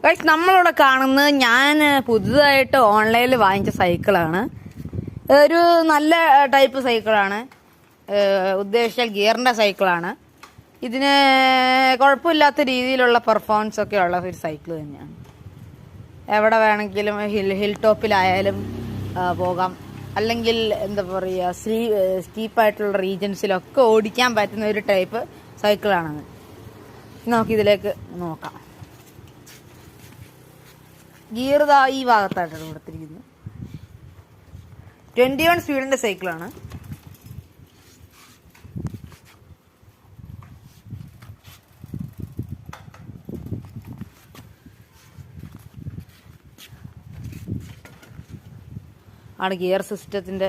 Guys, നമ്മളിവിടെ കാണുന്നത് ഞാൻ പുതുതായിട്ട് ഓൺലൈനിൽ വാങ്ങിച്ച സൈക്കിളാണ്. ഒരു നല്ല ടൈപ്പ് സൈക്കിളാണ്. ഉദ്ദേശിച്ച ഗിയറിൻ്റെ സൈക്കിളാണ്. ഇതിന് കുഴപ്പമില്ലാത്ത രീതിയിലുള്ള പെർഫോമൻസ് ഒക്കെ ഉള്ള ഒരു സൈക്കിൾ തന്നെയാണ്. എവിടെ വേണമെങ്കിലും ഹിൽ ടോപ്പിലായാലും പോകാം, അല്ലെങ്കിൽ എന്താ പറയുക സ്റ്റീപ്പായിട്ടുള്ള റീജൻസിലൊക്കെ ഓടിക്കാൻ പറ്റുന്ന ഒരു ടൈപ്പ് സൈക്കിളാണത്. നമുക്കിതിലേക്ക് നോക്കാം. ഗിയർ ഈ ഭാഗത്തായിട്ടാണ് കൊടുത്തിരിക്കുന്നത്. 21 സ്പീഡിന്റെ സൈക്കിളാണ്. ആണ് ഗിയർ സിസ്റ്റത്തിന്റെ